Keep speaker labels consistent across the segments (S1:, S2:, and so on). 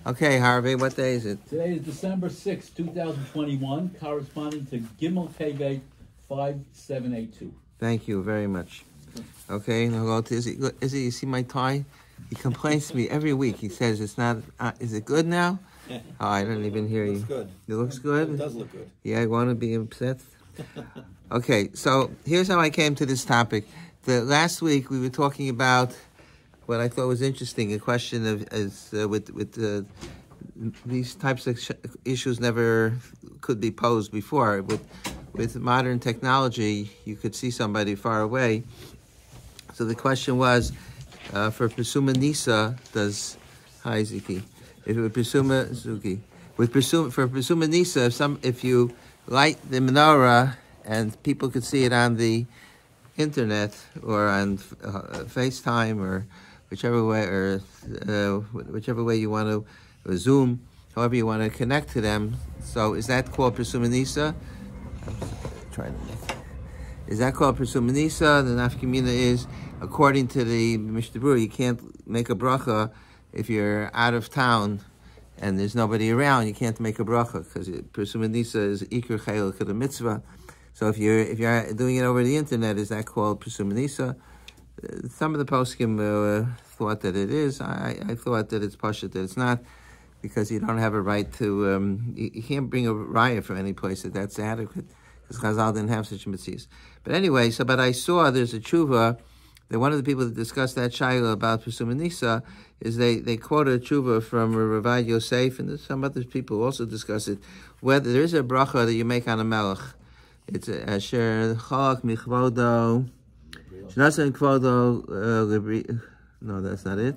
S1: Okay, Harvey, what day is it?
S2: Today is December 6, 2021, corresponding to Gimel Tevet 5782.
S1: Thank you very much. Okay, now go to Izzy. Look, Izzy, you see my tie? He complains to me every week. He says it's not, is it good now? Oh, I don't even hear you.
S3: Looks good.
S1: It looks good?
S3: It does look good.
S1: Yeah, I want to be upset. Okay, so here's how I came to this topic. Last week we were talking about what I thought was interesting, a question of with these types of issues never could be posed before. With modern technology, you could see somebody far away. So the question was, for Pesuma Nisa, does hi Ziki? If it would Pesuma Zuki, with for Pesuma Nisa, if you light the menorah and people could see it on the internet or on FaceTime or whichever way you want to, or Zoom, however you want to connect to them. So is that called Pesuma Nisa? Is that called Pesuma Nisa? The nafkamina is, according to the Mishnah Berurah, you can't make a bracha if you're out of town and there's nobody around. You can't make a bracha because Pesuma Nisa is ikar chayil to the mitzvah. So if you're doing it over the internet, is that called Pesuma Nisa? Some of the poskim thought that it is. I thought that it's pashut that it's not, because you don't have a right to. You can't bring a raya from any place that's adequate, because Chazal didn't have such mitzvahs. But anyway, but I saw there's a tshuva that one of the people that discussed that shayla about Pesuma Nisa is they quote a tshuva from Rav Yosef, and some other people also discuss it, whether there is a bracha that you make on a melech. It's asher chalak michvodo. Shnasa kvodo libri. No, that's not it.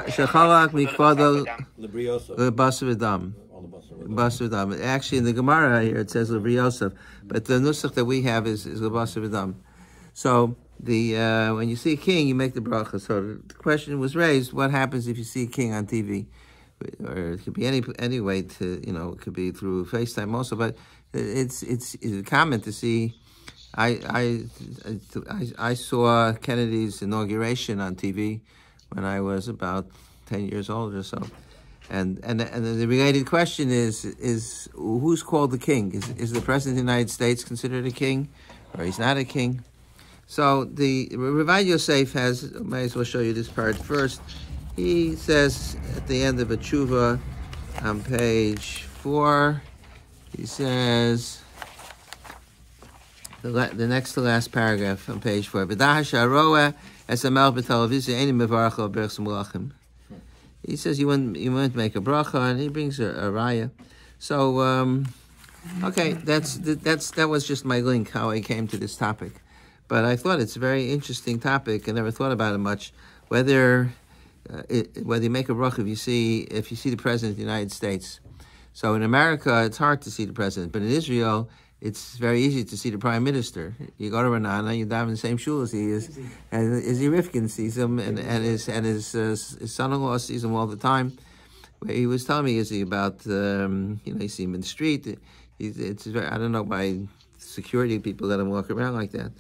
S1: Shechalak mikvodo lebasar v'dam. Lebasar v'dam. Actually, in the Gemara here it says lebriosef, but the nusach that we have is lebasar v'dam. So when you see a king, you make the bracha. So the question was raised: what happens if you see a king on TV? Or it could be any way to, it could be through FaceTime also, but it's common to see. I saw Kennedy's inauguration on TV when I was about 10 years old or so, and the related question is who's called the king? Is the President of the United States considered a king, or he's not a king? So the Rav Yosef has, may as well show you this part first. He says at the end of a tshuva on page 4, he says, the next to last paragraph on page 4, he says you wouldn't make a bracha, and he brings a raya. So, okay, that was just my link, how I came to this topic. But I thought it's a very interesting topic. I never thought about it much, whether you make a bracha if you see the President of the United States. So in America, it's hard to see the President, but in Israel, it's very easy to see the Prime Minister. You go to Renana, you dive in the same shul as he is, and Izzy Rifkin sees him, and his son-in-law sees him all the time. He was telling me, Izzy, about you see him in the street. It's very, I don't know, by security people let him walk around like that,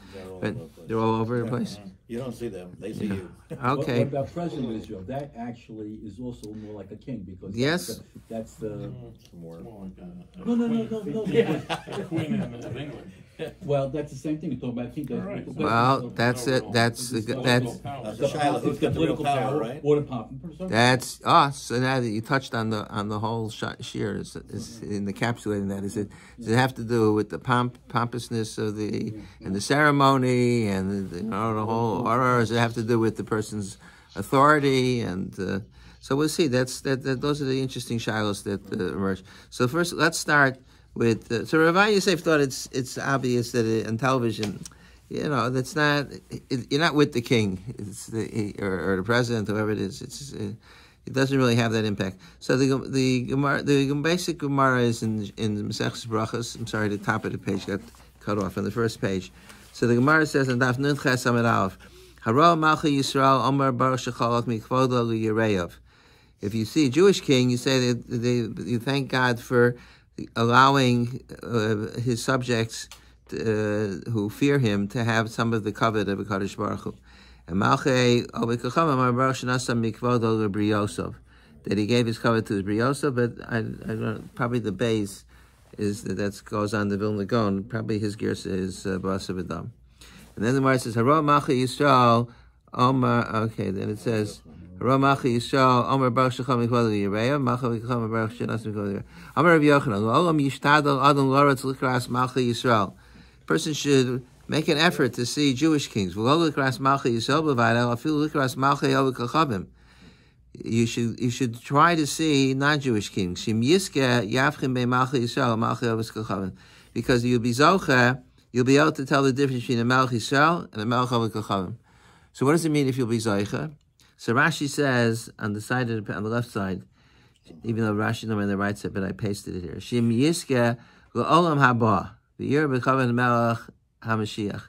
S1: but they're all over the place.
S3: You don't see them; they see you.
S1: Okay.
S2: What about President of Israel? That actually is also more like a king, because
S1: yes,
S2: that's the
S3: more
S2: like no.
S4: Yeah. Queen of England.
S2: Well, that's the same thing. You're talking about. I think that's
S1: well, that's it. That's
S3: the Shiloh. Who's got the real power, right?
S2: Or the pop.
S1: That's so now that you touched on the whole shear is in the capsulating that, does it have to do with the pompousness of the ceremony and the whole, or does it have to do with the person's authority? And so we'll see. Those are the interesting shilos that emerge. So first, let's start with. So Rav Yosef thought it's obvious that on television, that's not. You're not with the king, or the president, whoever it is. It doesn't really have that impact. So the basic Gemara is in Masechus Brachos. I'm sorry, the top of the page got cut off on the first page. So the Gemara says in Daf Nun Ches Amud Aleph, Haro Malchei Yisrael Omer Baruch Shechalak Mikvodo L'Yireyav. If you see a Jewish king, you say that you thank God for allowing his subjects who fear him to have some of the kavod of a Kadosh Baruch Hu. And Malchei Obekacham Amar Baruch Shenasam Mikvodo LeBriyosov, that he gave his covet to his Briyosov, but I don't, probably the base is that goes on the Vilna Gaon. Probably his girsa is Ba'asav Adam. And then the Gemara says Haro Malchei Yisrael Omar. Okay, then it says Haro Malchei Yisrael Omar Baruch Shecham Mikvodo Yereya Malchei Obekacham Baruch Shenasam Mikvodo Yereya Amar Rav Yochanan Olam Yishtadel Adam Loretz Likras Malchei Yisrael. Person should make an effort to see Jewish kings. You should try to see non-Jewish kings. Because you'll be zocher, you'll be able to tell the difference between a Melech Yisrael and a Melech Kachavim. So what does it mean if you'll be zocher? So Rashi says on the side on the left side, even though Rashi knows on the right side, but I pasted it here. Shim Yiske L'Olam Haba. The year B'Chavan Melech HaMashiach.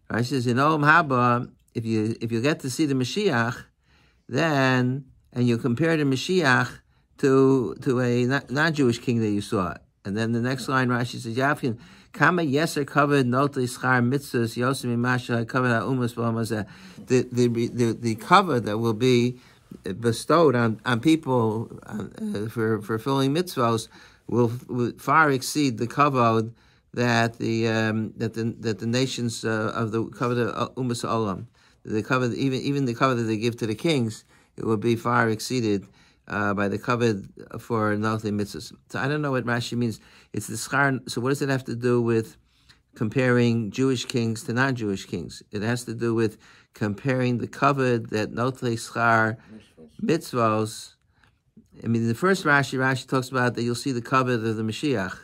S1: Right? Says in Olam Haba, if you get to see the Mashiach, then and you compare the Mashiach to a non-Jewish king that you saw, and then the next line Rashi says Yavkin Kama Yeser covered Notei Schar Mitzvahs Yosim Masha covered Umas B'Hamazeh. The cover that will be bestowed on people for fulfilling mitzvahs will far exceed the kavod that the nations of the kavod of Umas Olam, the kavod, even the kavod that they give to the kings, it will be far exceeded by the kavod for notei mitzvahs. So I don't know what Rashi means. It's the schar. So what does it have to do with comparing Jewish kings to non-Jewish kings? It has to do with comparing the kavod that notei schar mitzvahs. I mean, the first Rashi talks about that you'll see the kavod of the Mashiach,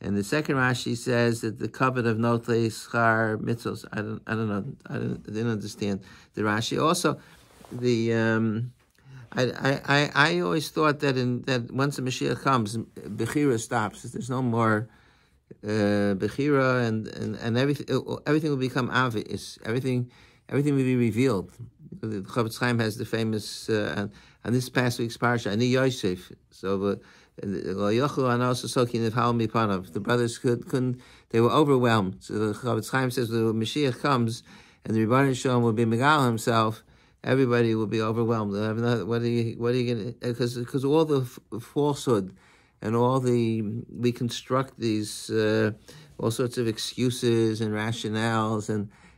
S1: and the second Rashi says that the kavod of notei schar mitzvahs. I don't know. I didn't understand the Rashi. Also, the I always thought that that once the Mashiach comes, Bechira stops. There's no more Bechira, and everything will become obvious. Everything will be revealed. The Chavetz Chaim has the famous on this past week's parsha, Ani Yosef. So the brothers couldn't. They were overwhelmed. So the Chavetz Chaim says when the Mashiach comes and the Rebbeinu Shalom will be Megal himself, everybody will be overwhelmed. What are you going to? Because all the falsehood and all we construct these all sorts of excuses and rationales,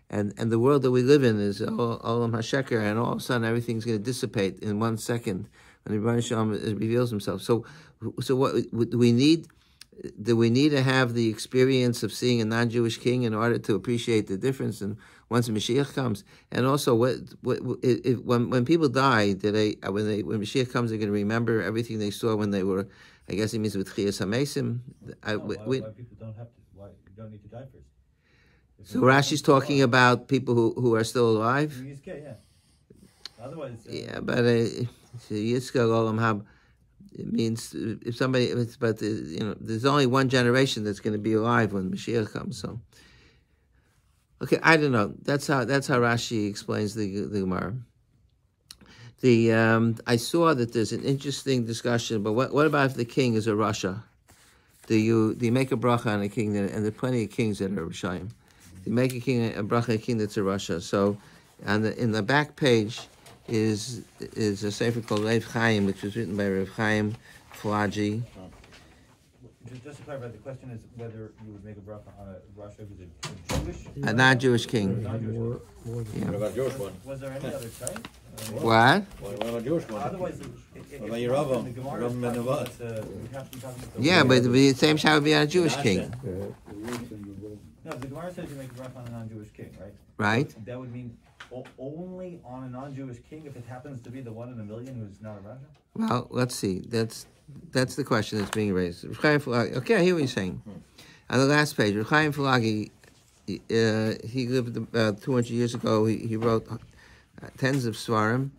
S1: and the world that we live in is Olam HaSheker, and all of a sudden everything's going to dissipate in 1 second when the Rebbeinu Shalom reveals himself. So what do we need? Do we need to have the experience of seeing a non-Jewish king in order to appreciate the difference? And once Mashiach comes, and also when people die, when Mashiach comes, they're going to remember everything they saw when they were. I guess it means with Chiyas HaMesim.
S5: Why people don't have to? Why you don't need to die first?
S1: So Rashi's talking about people who are still alive.
S5: Yeah. Otherwise.
S1: Yeah, but Yitzchak Olam Hab. It means if somebody, but there's only one generation that's going to be alive when Mashiach comes. So, okay, I don't know. That's how Rashi explains the Gemara. I saw that there's an interesting discussion. But what about if the king is a Rasha? Do you make a bracha on a king? And there are plenty of kings that are Rashayim. You make a bracha on a king that's a Rasha. So, in the back page is a sefer called Rav Chaim, which was written by Rav Chaim Flagi.
S5: Just to clarify, the question is whether you would make a bracha on a Rasha who's a Jewish,
S1: a non-Jewish king.
S3: What about Jewish one?
S5: Was there any other type?
S1: What?
S3: What about a Jewish one?
S5: Otherwise,
S3: What about Yeravam? Yeravam ben Nevat?
S1: Yeah, but the same shot would be on a Jewish king.
S5: No, the Gemara says you make a bracha on a non-Jewish king, right?
S1: Right.
S5: That would mean only on a non-Jewish king if it happens to be the 1 in a million who's not a Rasha?
S1: Well, let's see. That's the question that's being raised. Okay, I hear what you're saying. On the last page, Rav Chaim Flagi, he lived about 200 years ago. He wrote tens of svarim.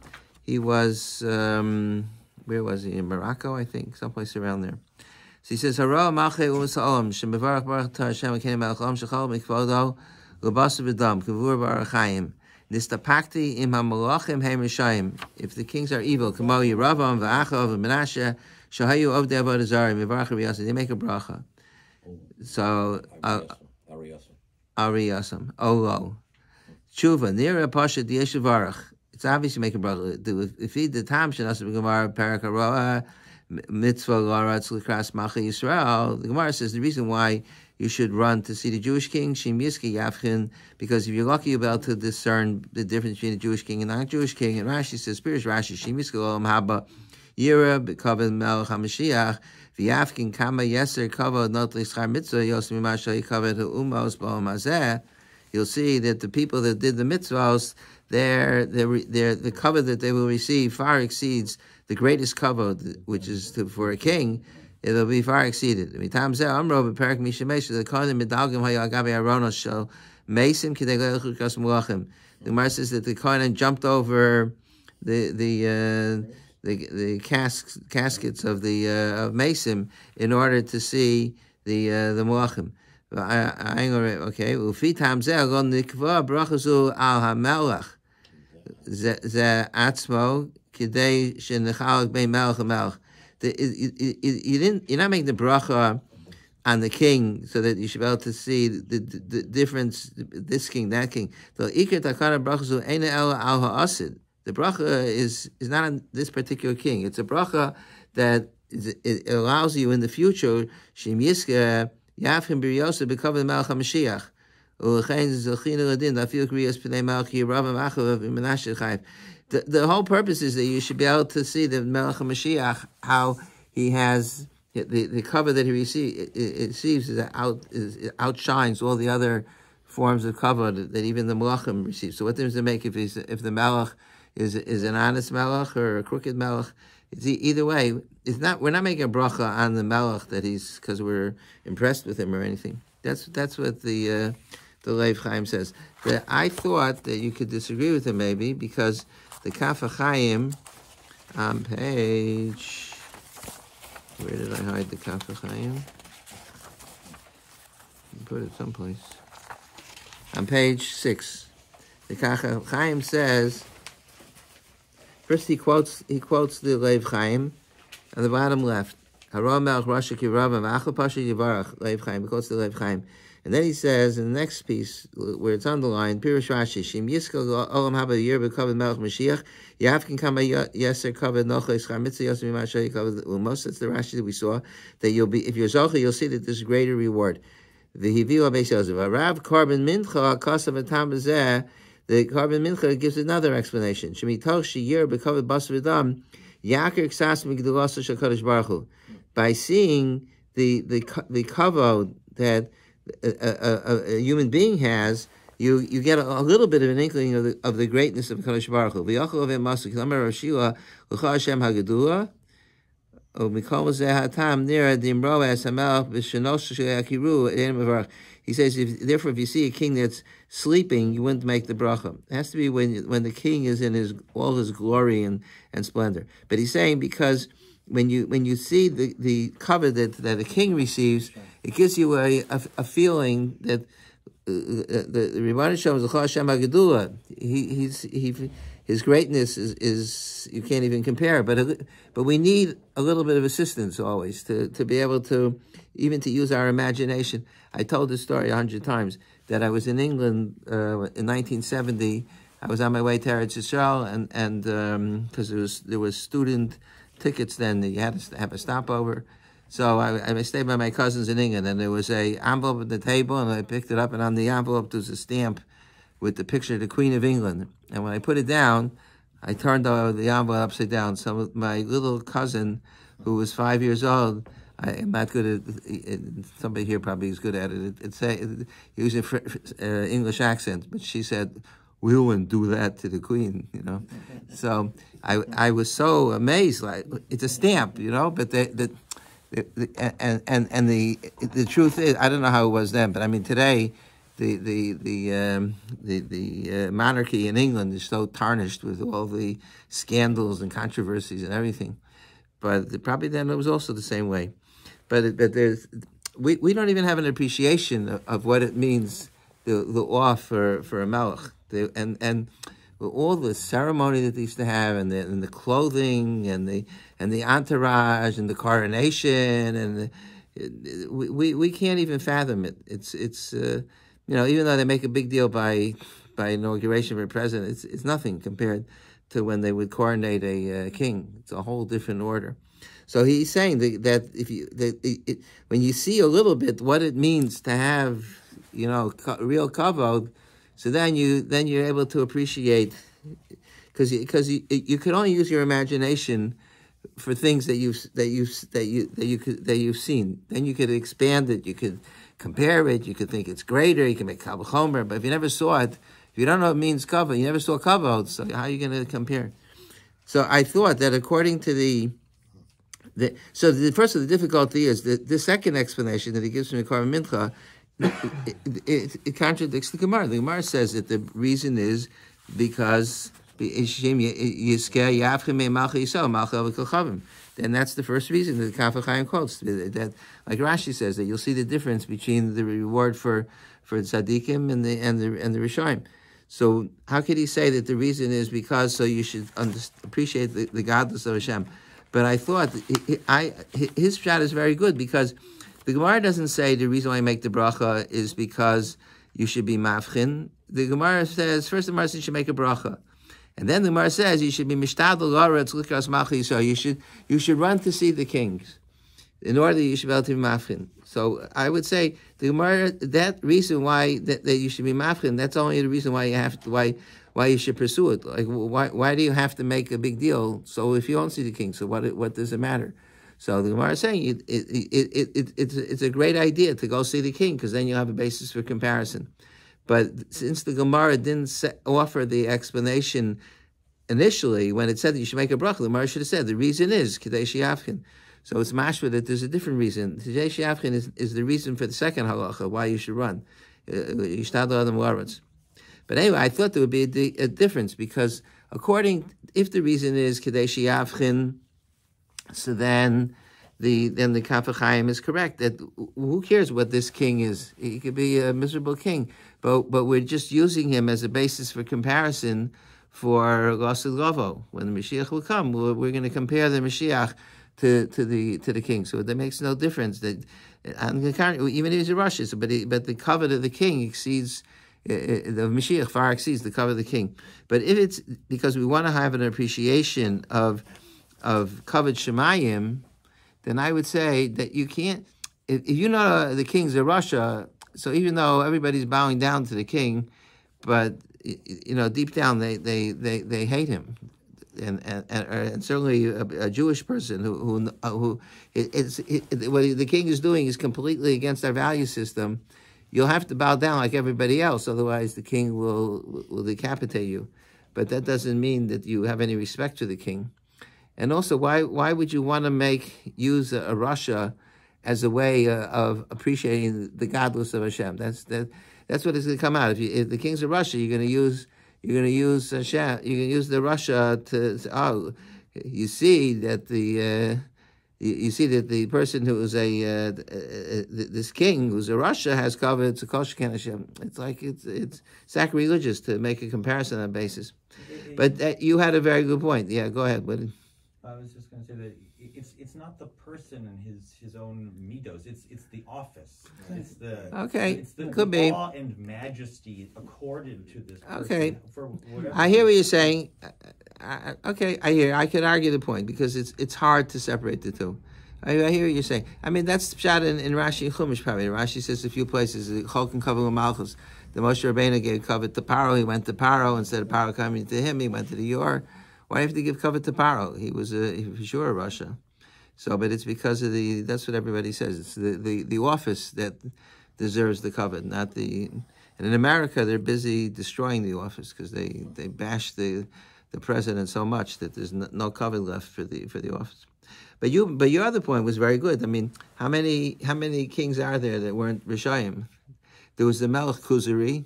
S1: He was, where was he? In Morocco, I think, someplace around there. So he says, Hara Malchei Umas Ha'olam, Shemevarach Baruch Atah Hashem Ekenim Melech Olam Shechal Mikvodo L'Basa V'Dam Kavur Baruch Chaim Nistapakti Im HaMalachim Heim Rishayim. If the kings are evil, Kamo Yeravam V'Achav V'Menashe Shahayu Ovdei Avodah Zarah Mevarach Ariyasam, they make a bracha. So Ariyasam Olo Tshuva, Nira Pasha Dieshavarach. It's obvious you make a bracha. If he the time shenas b'gemara Parak Haroah mitzvah laratz likras Malchei Yisrael. The Gemara says the reason why you should run to see the Jewish king Shim Yiska Yavchin, because if you're lucky, you'll be able to discern the difference between a Jewish king and non-Jewish king. And Rashi says, Spirish Rashi Shim Yiska Olam Haba Yira b'kavod Melech HaMashiach v'Yavkin Kama Yeser Kavod Not L'Schar Mitzvah Yos Mimasha Yikavod Ha'umos Ba'om Hazeh. You'll see that the people that did the mitzvahs, the cover that they will receive far exceeds the greatest cover, which is for a king. It'll be far exceeded. The Gemara says that the Kohen jumped over the caskets of the Mesim in order to see the Malachim. Okay. Ufi tamzeh lo nikva brachazu al hamelach ze atzmo kidei shenechalak bein melech hamelech. You're not making the bracha on the king so that you should be able to see the difference. This king, that king. The ikar takana brachazu eina ela al haasid. The bracha is not on this particular king. It's a bracha that it allows you in the future shim yiska. Yavchin b'riyosah b'kavod Melech HaMashiach. The whole purpose is that you should be able to see the Melech HaMashiach, how he has the cover that he receives outshines all the other forms of cover that even the Melachim receive. So what difference does it make if the Melech is an honest Melech or a crooked Melech? It's either way. We're not making a bracha on the Melech that he's because we're impressed with him or anything. That's what the Lev Chaim says. I thought that you could disagree with him maybe because the Kaf HaChaim on page, where did I hide the Kaf HaChaim? Put it someplace. On page 6, the Kaf HaChaim says. First, he quotes the Lev Chaim on the bottom left. Hara Melech Rasha Kirav Achal Pasha Yivarach Lev Chaim. He quotes the Lev Chaim, and then he says in the next piece where it's underlined, Pirush Rashi Shim Yiskel Olam Haba Yer B'Kavod Melech Mashiach Yavkin Kama Yeser Kavod Nochei Schar Mitzvah Yos Mimasha Yikavod Umos. That's the Rashi that we saw. That you'll be, if you're Zocha, you'll see that there's greater reward. V'Hiviu Abeis Yosef Rav Korban Mincha Kasav Atam Bezeh. The Korban Mincha gives another explanation. Shemitach sheyir b'kavod basar v'dam yaker ksas migdulasa shakadosh baruch hu. By seeing the kavod that a human being has, you get a little bit of an inkling of the greatness of Kadosh Baruch Hu. V'yachol avim masuk lamer Rashila l'cha Hashem hagedula. He says, therefore, if you see a king that's sleeping, you wouldn't make the bracha. It has to be when the king is in all his glory and splendor. But he's saying because when you see the cover that the king receives, it gives you a feeling that the Rebbeinu Shalom is Hashem HaGedula. His greatness is you can't even compare. But we need a little bit of assistance always to be able to even to use our imagination. I told this story 100 times that I was in England in 1970. I was on my way to Eretz Yisrael, and because there was student tickets then, you had to have a stopover. So I stayed by my cousins in England, and there was a envelope at the table, and I picked it up, and on the envelope there was a stamp with the picture of the Queen of England. And when I put it down, I turned the envelope upside down. So my little cousin, who was 5 years old, I am not good at it. Somebody here probably is good at it. He was an English accent, but she said, "We wouldn't do that to the Queen," you know. So I was so amazed. Like, it's a stamp, you know. But the truth is, I don't know how it was then, but I mean today, the monarchy in England is so tarnished with all the scandals and controversies and everything. But probably then it was also the same way. But we don't even have an appreciation of what it means, the awe for a melech, and all the ceremony that they used to have, and the clothing, and the entourage, and the coronation, and we can't even fathom it. It's you know, even though they make a big deal by by inauguration of a president, it's nothing compared to when they would coronate a king. It's a whole different order. So he's saying that if you when you see a little bit what it means to have real kavod, so then you're able to appreciate, because you could only use your imagination for things that you've seen. Then you could expand it. You could compare it. You could think it's greater. You can make kavod chomer. But if you never saw it, if you don't know what it means kavod, you never saw kavod. So how are you going to compare? So I thought that according to the difficulty is that the second explanation that he gives from the Korban Mincha, it contradicts the Gemara. The Gemara says that the reason is because then that's the first reason that the Kaf HaChaim quotes. That, like Rashi says, that you'll see the difference between the reward for tzaddikim and the rishonim. So how could he say that the reason is because so you should appreciate the godless of Hashem? But I thought his shot is very good, because the Gemara doesn't say the reason why you make the bracha is because you should be mafchin. The Gemara says, first the Gemara says you should make a bracha. And then the Gemara says you should be mishtadel laretz likras malchi yisrael. You should run to see the kings in order that you should be able to be mafchin. So I would say the Gemara, that reason why that you should be mafchin, that's only the reason why you have to, why you should pursue it. Like why do you have to make a big deal? So if you don't see the king, so what does it matter? So the Gemara is saying it's a great idea to go see the king, because then you'll have a basis for comparison. But since the Gemara didn't offer the explanation initially, when it said that you should make a bracha, the Gemara should have said the reason is Kedei She'afkin. So it's mashma that there's a different reason. Kedei She'afkin is the reason for the second halacha, why you should run. But anyway, I thought there would be a difference, because if the reason is Kedei She'afkin, so then the Kaf HaChaim is correct. That who cares what this king is? He could be a miserable king, but we're just using him as a basis for comparison for Lasid Lavo. When the Mashiach will come, we're going to compare the Mashiach to the king. So that makes no difference. That even if he's a Rosh, but the covet of the king exceeds. The Mashiach far exceeds the cover of the king. But if it's because we want to have an appreciation of kavod shemayim, then I would say that you can't. If you know the king's a Russia, so even though everybody's bowing down to the king, but deep down they hate him, and certainly a Jewish person who what the king is doing is completely against our value system. You'll have to bow down like everybody else, otherwise the king will decapitate you. But that doesn't mean that you have any respect to the king. And also, why would you want to use a Russia as a way of appreciating the godless of Hashem? That's what it's going to come out. If the king's a Russia, you're going to use Hashem. You can use the Russia to you see that the person who is this king who's a Russia has covered Tzakosh Hashem. It's like it's sacrilegious to make a comparison on that basis. But you had a very good point. Yeah, go ahead.
S5: I was just going to say that it's not the person and his own mitos. It's the office. It's the It's the
S1: could
S5: law
S1: be.
S5: and majesty accorded to this person.
S1: Okay,
S5: For whatever
S1: I hear what you're saying. Okay, I hear. I could argue the point because it's hard to separate the two. I hear what you're saying. I mean, that's shot in Rashi and Chumash probably. Rashi says a few places, Chol can cover Malchus. The Moshe Rabbeinu gave covet to Paro. He went to Paro instead of Paro coming to him. He went to the Yor. Why do you have to give covet to Paro? He was for sure a Russia. So, but it's because of that's what everybody says. It's the office that deserves the covet, not the. And in America, they're busy destroying the office because they bash the president so much that there's no covet left for the office. But your other point was very good. I mean, how many kings are there that weren't Rishayim? There was the Melech Kuzari,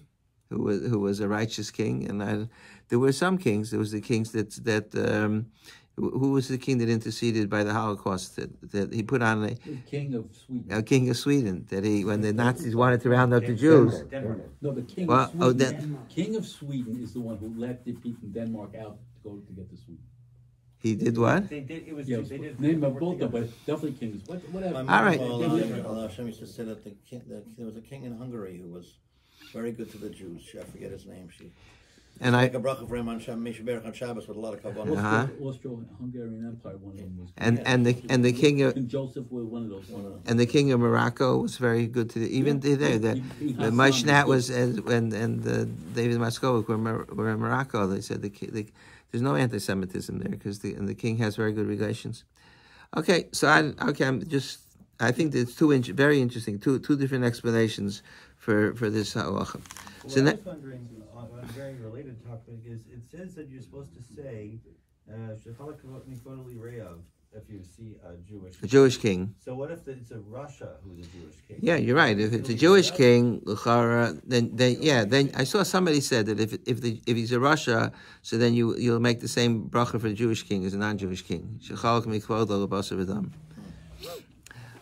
S1: who was a righteous king, and there were some kings. There was the kings who was the king that interceded by the Holocaust that he put on
S2: The king of Sweden.
S1: a king of Sweden that when the Nazis wanted to round up the Jews.
S5: Denmark.
S2: No, the king
S1: Well,
S2: of Sweden. King of Sweden is the one who let the people from Denmark out to go to get to Sweden.
S1: He did what?
S5: They did. It was.
S2: Yeah,
S5: They did.
S2: name of
S5: work
S2: both,
S5: together.
S2: but definitely kings. Whatever.
S1: All right.
S3: Hashem used to say that there was a king in Hungary who was Very good to the Jews. I forget his name. She
S1: And
S3: make a bracha for him on Beracha on Shabbos with a lot of kavanah.
S2: Austro-Hungarian Empire, one of them was.
S1: and the king of
S2: King Joseph was one of those.
S1: and the king of Morocco was very good to even today. The Mashnat was and David Moskowitz were in Morocco. They said there's no anti-Semitism there because the king has very good relations. Okay, so I think there's very interesting two different explanations for this halacha.
S5: What I was wondering on a very related topic is it says that you're supposed to say "Shechalak kavod mikvod li'reav" if you see a
S1: Jewish king.
S5: So what if it's a Russia who's a Jewish king?
S1: Yeah, you're right. If it's a Jewish king, then I saw somebody said that if he's a Russia, so then you'll make the same bracha for a Jewish king as a non-Jewish king. Shechalak mikvod l'basar v'dam.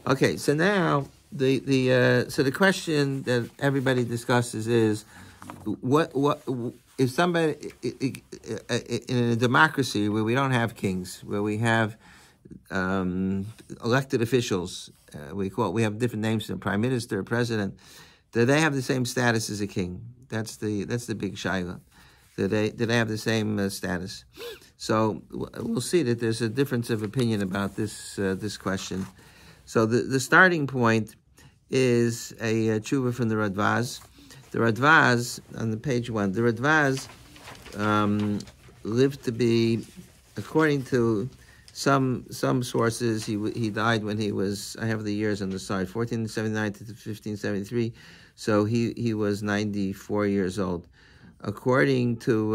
S1: Okay, so now the question that everybody discusses is what if somebody in a democracy where we don't have kings, where we have elected officials, we have different names for them, prime minister, president. Do they have the same status as a king? That's the big shaila. Do they have the same status? So we'll see that there's a difference of opinion about this question. So the starting point is a tshuva from the Radvaz. The Radvaz on the page 1. The Radvaz lived to be, according to some sources, he died when he was, I have the years on the side, 1479 to 1573. So he was 94 years old. According to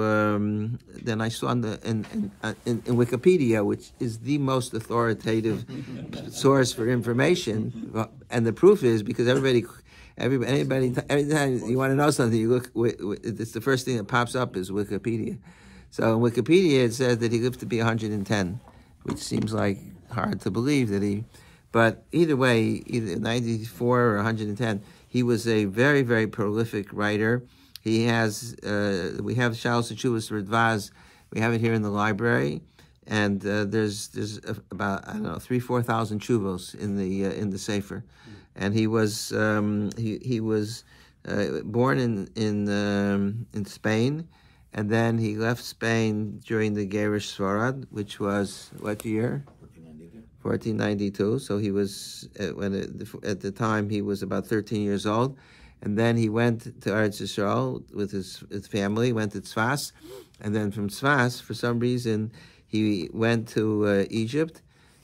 S1: then I saw in Wikipedia, which is the most authoritative source for information, and the proof is because everybody, every time you want to know something, you look. It's the first thing that pops up is Wikipedia. So in Wikipedia it says that he lived to be 110, which seems like hard to believe that he. But either way, either 94 or 110, he was a very, very prolific writer. He has, we have Shalos Teshuvos Radvaz. We have it here in the library, and there's about 3,000-4,000 chuvos in the sefer, and he was born in Spain, and then he left Spain during the Gerish Sfarad, which was what year? 1492. So he was at the time he was about 13 years old. And then he went to Eretz Yisrael with his family, went to Tzfas, and then from Tzfas, for some reason, he went to Egypt,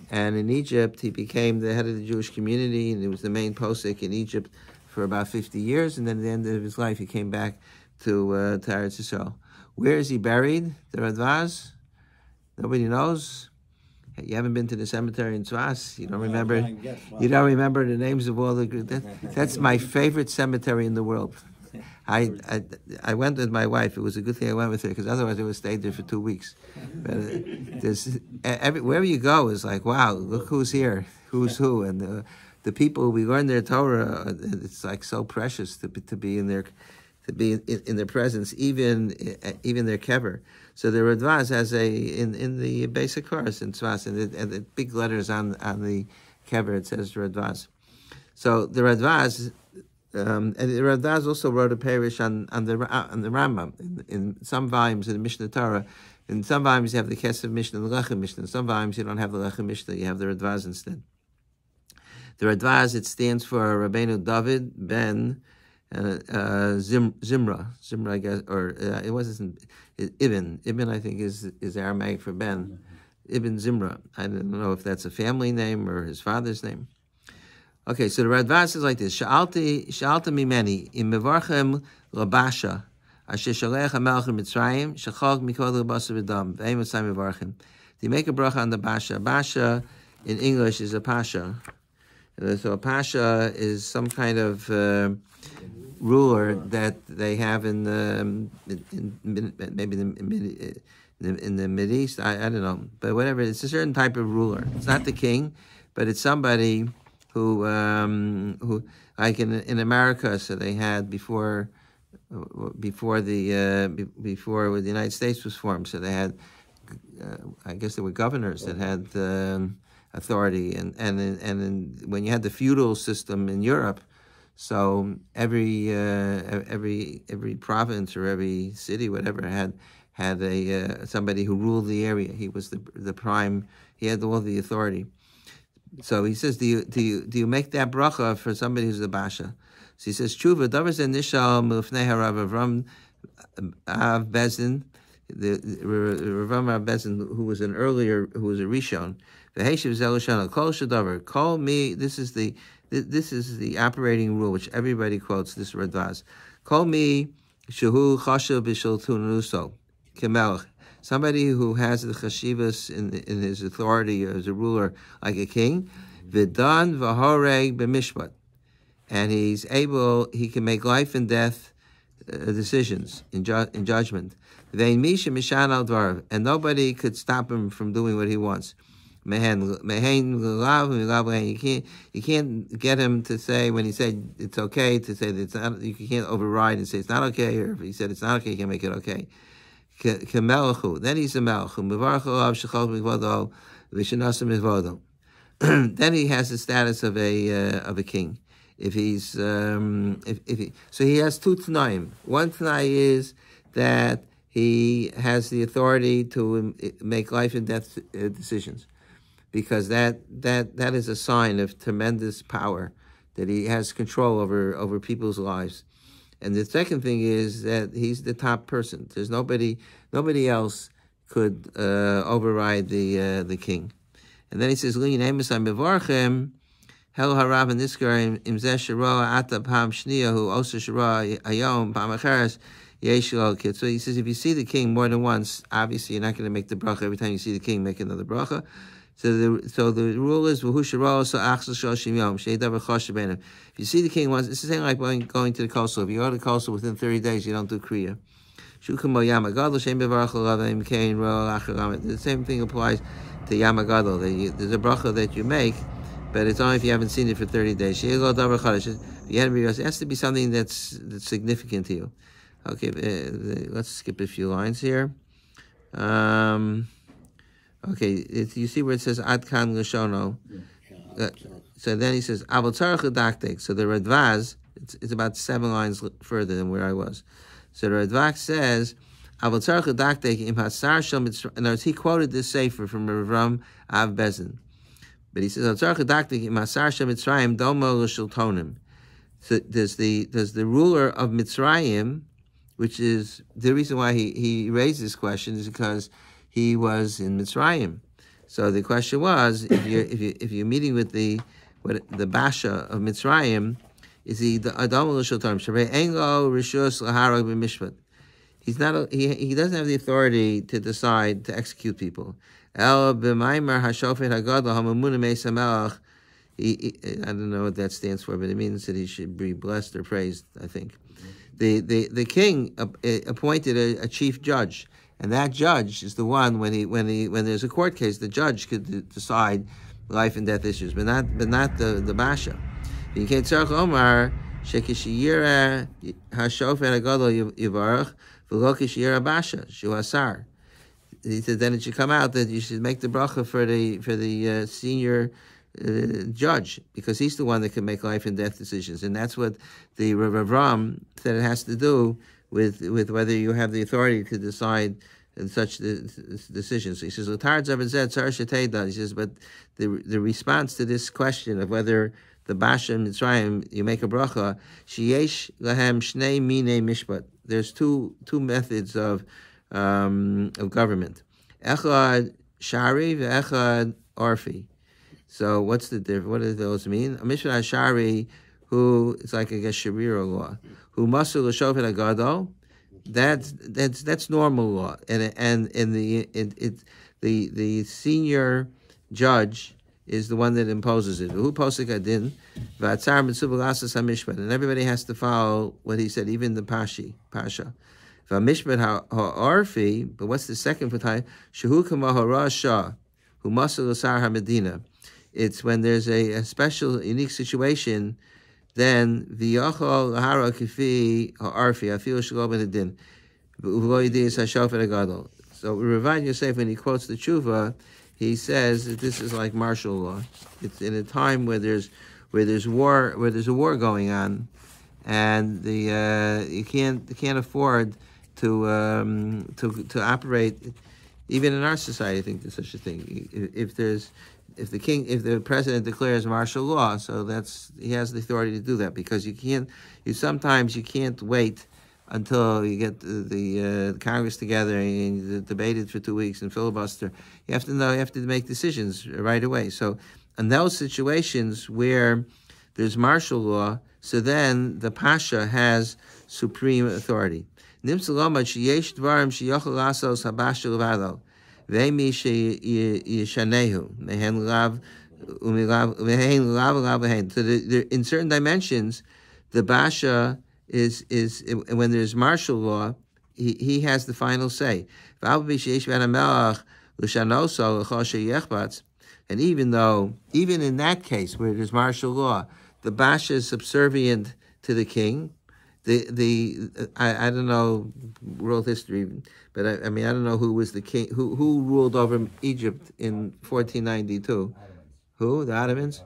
S1: and in Egypt, he became the head of the Jewish community, and he was the main posek in Egypt for about 50 years, and then at the end of his life, he came back to Eretz Yisrael. Where is he buried, the Radvaz? Nobody knows. You haven't been to the cemetery in Tzfas. You don't remember. You don't remember the names of all the. That's my favorite cemetery in the world. I went with my wife. It was a good thing I went with her because otherwise I would have stayed there for 2 weeks. But wherever you go is like, wow, look who's here, who's who, and the people we learn their Torah. It's like so precious to be in their presence, even their kever. So the Radvaz has in the basic chorus in Tzfas, and the big letters on the kever it says Radvaz. So the Radvaz, and the Radvaz also wrote a parish on the Rambam in some volumes in the Mishnah Torah. In some volumes you have the Kesef Mishnah and the Lechem Mishnah. In some volumes you don't have the Lechem Mishnah, you have the Radvaz instead. The Radvaz, it stands for Rabbeinu David ben Zimra, I guess, or it wasn't Ibn. Ibn, I think, is Aramaic for Ben. Ibn Zimra. I don't know if that's a family name or his father's name. Okay, so the Radvaz is like this: Sha'alta mimeni im mevarchem labasha asher shalech hamelch Mitzrayim shachog mikol lebasar v'dam ve'im asay mevarchem. You make a bracha on the basha. Basha in English is a pasha. So a pasha is some kind of ruler that they have in the Mideast. I don't know, but whatever. It's a certain type of ruler. It's not the king, but it's somebody who like in America. So they had before the United States was formed. So they had I guess there were governors that had authority, and when you had the feudal system in Europe. So every province or every city, whatever, had a somebody who ruled the area. He was the prime. He had all the authority. So he says, do you make that bracha for somebody who's the basha? So he says, Tshuva davar ze nishal milfnei harav Avram Av Bezin, the Rav Av Bezin, who was a Rishon. V'heshiv zelushana kol shadavar. Call me. This is the operating rule which everybody quotes. This Radvaz. Call me shehu chashav b'shaltunuso kemelech. Somebody who has the chashivas in his authority as a ruler, like a king. V'dan v'horeg b'mishpat, and he can make life and death decisions in judgment. And nobody could stop him from doing what he wants. You can't get him to say, when he said it's okay, to say that it's not. You can't override and say it's not okay, or if he said it's not okay, you can make it okay. Then he's a melech. Then he has the status of a king. If he's so he has two t'naim. One t'nai is that he has the authority to make life and death decisions, because that is a sign of tremendous power, that he has control over people's lives. And the second thing is that he's the top person. There's nobody else could override the king. And then he says, Hel harav in this guy imzeh shara ata pam shniyahu osa shara ayom pam acheres yesh lo kid. So he says, if you see the king more than once, obviously you're not going to make the bracha every time you see the king. Make another bracha. So the rule is v'hu shara so achzal shoshim yom sheidav v'chosh beinav. If you see the king once, it's the same like going to the kosel. If you go to the kosel within 30 days, you don't do kriya. The same thing applies to Yom HaGadol. There's a bracha that you make, but it's only if you haven't seen it for 30 days. It has to be something that's significant to you. Okay, let's skip a few lines here. Okay, you see where it says Ad Kan Lashono. So then he says Avol Tzarech L'Daktek. So the Radvaz, it's about 7 lines further than where I was. So the Radvaz says, Avol Tzarech L'Daktek Im Hasar Shel Mitzrayim. In other words, he quoted this sefer from Rav Av Bezin. But he says, Avol Tzarech L'Daktek Im Hasar Shel Mitzrayim Domo L'Shultonim. So there's the ruler of Mitzrayim, which is the reason why he raised this question, is because he was in Mitzrayim. So the question was, if you're meeting with the Basha of Mitzrayim, is he the Adam l'Shultonim? Shavei ein lo rishus laharag b'mishpat. He doesn't have the authority to decide to execute people. El b'maimer hashofet hagadol hamamunah meis hamelach. I don't know what that stands for, but it means that he should be blessed or praised, I think. The king appointed a chief judge, and that judge is the one when there's a court case, the judge could decide life and death issues, but not the basha. You can't say Omar shekishiyira hashofet hagadol yivarach v'lo kishiyira basha shuasar. He said then it should come out that you should make the bracha for the senior judge, because he's the one that can make life and death decisions, and that's what the Rav Ram said it has to do with whether you have the authority to decide in such decisions. So he says, he says, but the response to this question of whether the Basha and Mitzrayim, you make a bracha, sheyesh lahem shnei minei mishpat. There's two methods of government. Echad shari ve'echad orfi. So what's the difference? What do those mean? A mishpat shari, who it's like, I guess, Sharia law, who masul l'shofet hagadol. That's normal law, and the senior judge is the one that imposes it. Who posik adin v'atzar mitzuv hamishpat, and everybody has to follow what he said, even the pasha. V'hamishpat ha'arfi, but what's the second patai? Shehu kama harasha who masul l'sar hamedina. It's when there's a special, unique situation. Then v'yachol hara kifi ha'arfi afil shelo ben hadin v'lo yidis hashofet hagadol. So Rav Yosef, when he quotes the tshuva, he says that this is like martial law. It's in a time where there's where there's a war going on, and you can't afford to operate. Even in our society, I think there's such a thing. If the president declares martial law, so he has the authority to do that, because sometimes you can't wait until you get the Congress together and you debate it for 2 weeks and filibuster. You have to make decisions right away. So in those situations where there's martial law, so then the Pasha has supreme authority. So even in certain dimensions, the Basha is when there's martial law, he has the final say. And even in that case where there's martial law, the Basha is subservient to the king. I don't know world history, but I don't know who was the king who ruled over Egypt in 1492. Who? The Ottomans?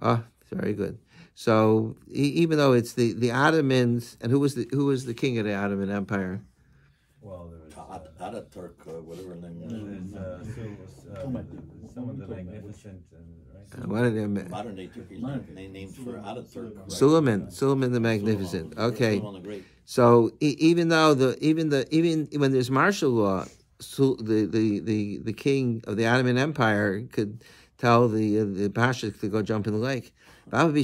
S1: Oh, very good. So even though it's the Ottomans, and who was the king of the Ottoman Empire?
S5: Well, there was
S3: Ataturk, whatever her name
S5: someone the Magnificent, right?
S1: One of them.
S3: Modern day Turkey's named for Ataturk. Right?
S1: Suleiman the Magnificent. Okay.
S3: Suleiman the Great.
S1: So even when there's martial law, the king of the Ottoman Empire could tell the Pasha to go jump in the lake. Because the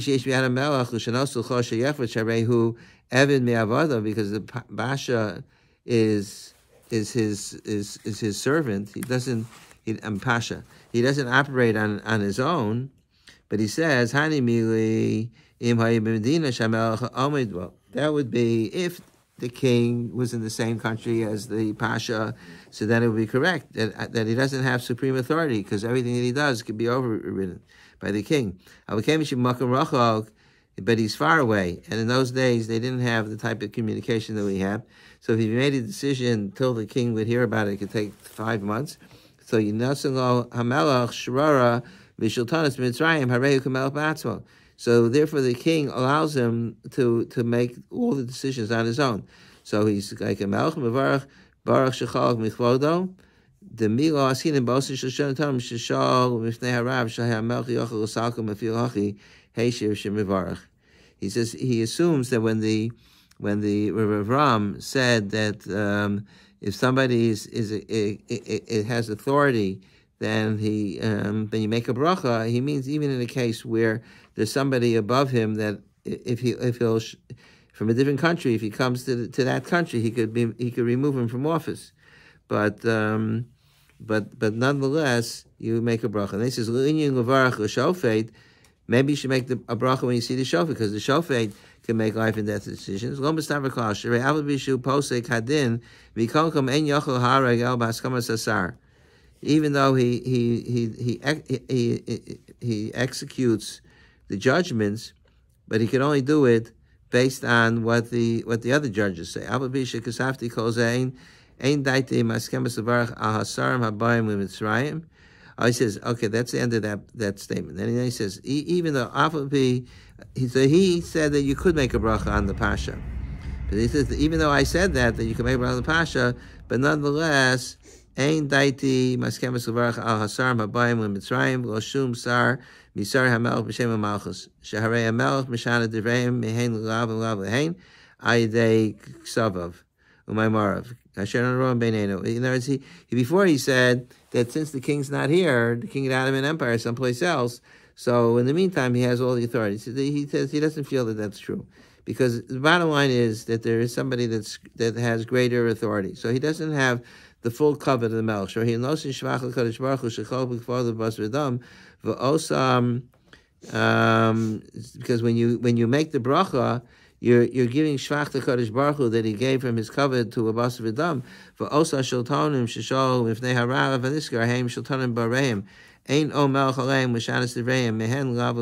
S1: Pasha is his servant. Pasha. He doesn't operate on his own, but he says, that would be if the king was in the same country as the Pasha, so then it would be correct that he doesn't have supreme authority, because everything that he does could be overridden by the king. But he's far away, and in those days they didn't have the type of communication that we have. So if he made a decision till the king would hear about it, it could take 5 months. So So therefore the king allows him to make all the decisions on his own. So he's like a melech mevarach baruch shechal michvodo. The mila asin in bosin shel tam sheshal mifnei harav shel melech yochel usalkum afil hachi heishiv shemivarach. He says he assumes that when the Rav Ram said that if somebody it has authority, then then you make a bracha. He means even in a case where there's somebody above him that if he'll from a different country, if he comes to that country, he could remove him from office. But nonetheless, you make a bracha. And he says maybe you should make a bracha when you see the shofet, because the shofet can make life and death decisions. Even though he executes the judgments, but he can only do it based on what the other judges say. He says, okay, that's the end of that statement. Then he says, even though he said that you could make a bracha on the Pasha. But he says, even though I said that you could make a bracha on the Pasha, but nonetheless, Ein daiti maskemas levarach al hasarim habayim lemitzrayim lo shum sar misar hamelch b'shem hamalchus sheharei hamelch mishana devreim mehein l'lav l'lav lehein ayidei ksavav umaymarav asher anroam beinenu. In other words, before he said that since the king's not here, the king of the Ottoman Empire is someplace else, so in the meantime he has all the authority. So he says he doesn't feel that that's true, because the bottom line is that there is somebody that has greater authority. So he doesn't have the full cover of the Melech. Because when you make the bracha, you're giving shvach to Kadosh Baruch Hu that he gave from his cover to a bas v'dam. V'osa shultonim sheshol mifnei harav v'niskar heim shultonim bareim. Ain't o melech aleim m'shanas devreim mehen lav.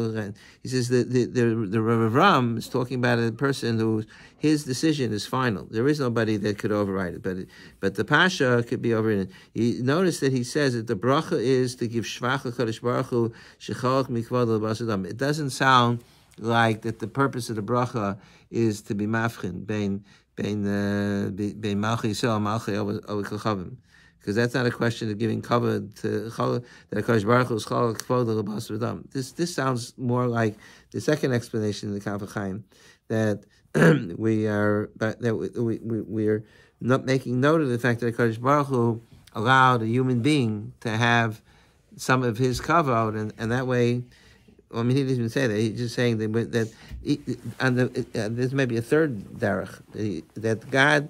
S1: He says the Rav Ram is talking about a person who his decision is final. There is nobody that could override it, but the Pasha could be overridden. You notice that he says that the bracha is to give shvach Kadosh Baruch Hu shechalach mikvod l'bas v'dam. It doesn't sound like that the purpose of the bracha is to be mafchin bein malchi yisrael malchi over kochavim, because that's not a question of giving cover to that Hakadosh Baruch Hu is chol kvoda l'bas v'dam. This sounds more like the second explanation in the Kaf HaChaim, that we are not making note of the fact that Hakadosh Baruch Hu allowed a human being to have some of his kavod, and that way, I mean, he didn't even say that. He's just saying that there's maybe a third derech, that God,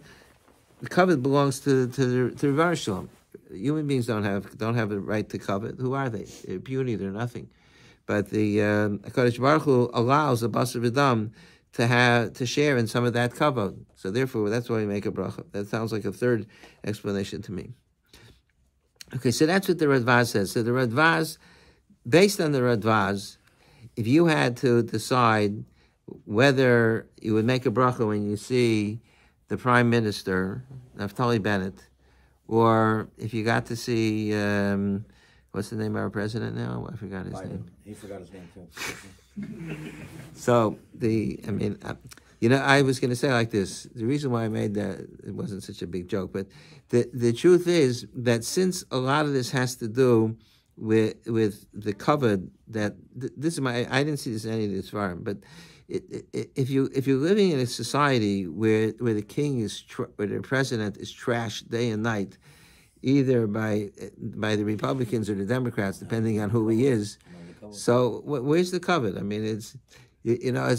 S1: the kavod belongs to Rivar Shalom. Human beings don't have a right to kavod. Who are they? They're puny. They're nothing. But the Hakadosh Baruch Hu allows the basar v'dam to share in some of that kavod. So therefore, that's why we make a bracha. That sounds like a third explanation to me. Okay, so that's what the Radvaz says. So the Radvaz, based on the Radvaz, if you had to decide whether you would make a bracha when you see the Prime Minister, Naftali Bennett, or if you got to see, what's the name of our president now? I forgot his name.
S3: He forgot his name too.
S1: So, I was going to say like this. The reason why I made that, it wasn't such a big joke, but the truth is that since a lot of this has to do with the covered, that this is I didn't see this in any of this farm, but if you're living in a society where the king is where the president is trashed day and night, either by the Republicans or the Democrats, depending on who he is, so where's the covered? I mean, it's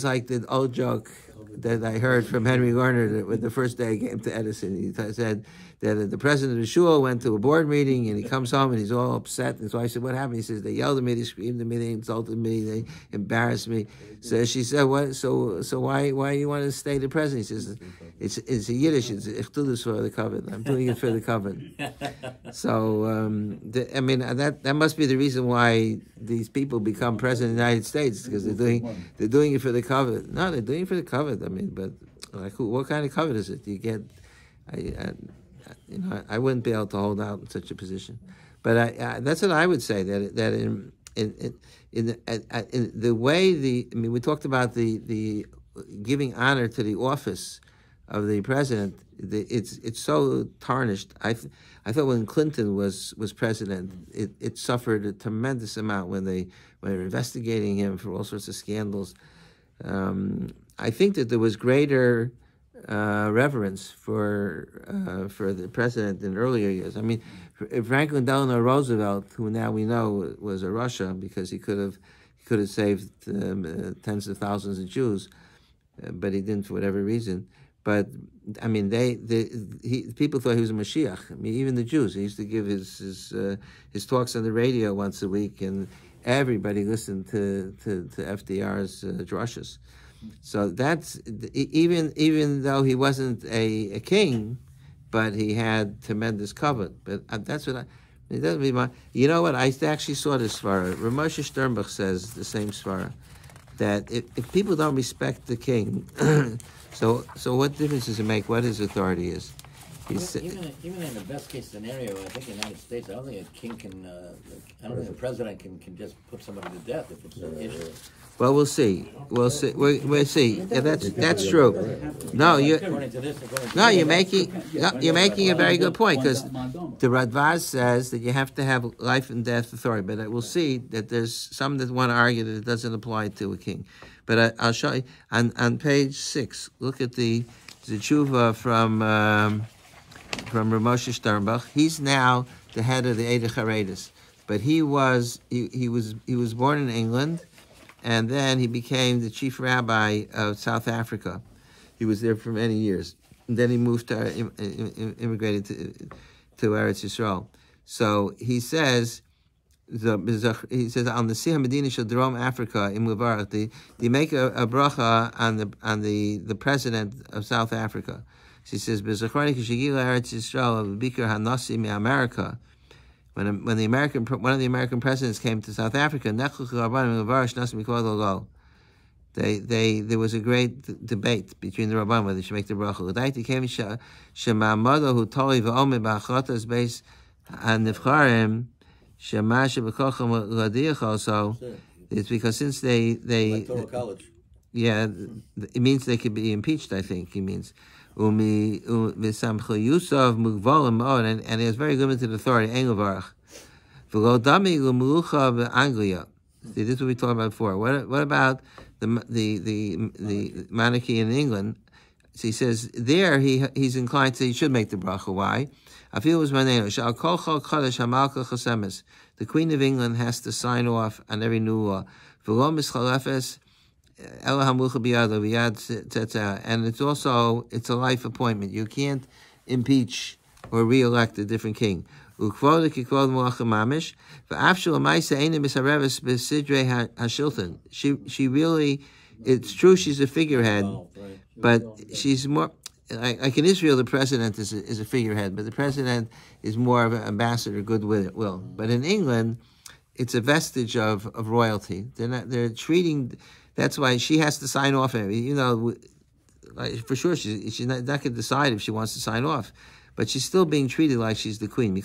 S1: like the old joke that I heard from Henry Garner with the first day he came to Edison. He said that the president of the shul went to a board meeting and he comes home and he's all upset. And his wife said, "What happened?" He says, "They yelled at me, they screamed at me, they insulted me, they embarrassed me." So she said, "What? So why you want to stay the president?" He says, "It's a Yiddish. It's ichtudus for the covenant. I'm doing it for the covenant." So that must be the reason why these people become president of the United States, because they're doing it for the covenant. No, they're doing it for the covenant. I mean, but like, what kind of covenant is it? You get, I wouldn't be able to hold out in such a position. But that's what I would say, that in the way we talked about the giving honor to the office of the president. It's so tarnished. I thought when Clinton was president, it suffered a tremendous amount when they were investigating him for all sorts of scandals. I think that there was greater reverence for the president in earlier years. I mean, Franklin Delano Roosevelt, who now we know was a Russia because he could have saved tens of thousands of Jews, but he didn't for whatever reason. But I mean, people thought he was a Mashiach. I mean, even the Jews. He used to give his talks on the radio once a week, and everybody listened to FDR's drushes. So that's even though he wasn't a king, but he had tremendous covet. But that's what it doesn't be my. You know what? I actually saw this svara. Ramosha Sternbach says the same svara, that if people don't respect the king, so what difference does it make what his authority is?
S3: Even in the best case scenario, I think in the United States, I don't think a king can. I don't think the president can just put somebody to death if it's an issue.
S1: Well, we'll see. We'll see. Yeah, that's true. No, you're making a very good point, because the Radvaz says that you have to have life and death authority. But we'll see that there's some that want to argue that it doesn't apply to a king. But I'll show you on page 6. Look at the tshuva from Ramosha Sternbach. He's now the head of the Eidei Chareidis, but he was born in England. And then he became the chief rabbi of South Africa. He was there for many years. And then he moved immigrated to Eretz Yisrael. So he says, on the Siyah Medina Shel Drom Africa in Mubarak, they make a bracha on the president of South Africa. She says, "B'zachroni k'shegila Eretz Yisrael b'bikar hanasi me'America." When one of the American presidents came to South Africa, there was a great debate between the Rabban whether they should make the bracha. So it's because since they
S3: Electoral college.
S1: Yeah, it means they could be impeached, I think he means. And he has very limited authority. See, this is what we talked about before. What about the monarchy in England? So he says there he's inclined to say he should make the bracha. Why? I feel it was my name. The Queen of England has to sign off on every new law. And it's a life appointment. You can't impeach or re-elect a different king. She really, it's true she's a figurehead, but she's more like in Israel. The president is a figurehead, but the president is more of an ambassador, goodwill. But in England, it's a vestige of royalty. They're treating. That's why she has to sign off. For sure, she's not going to decide if she wants to sign off, but she's still being treated like she's the queen.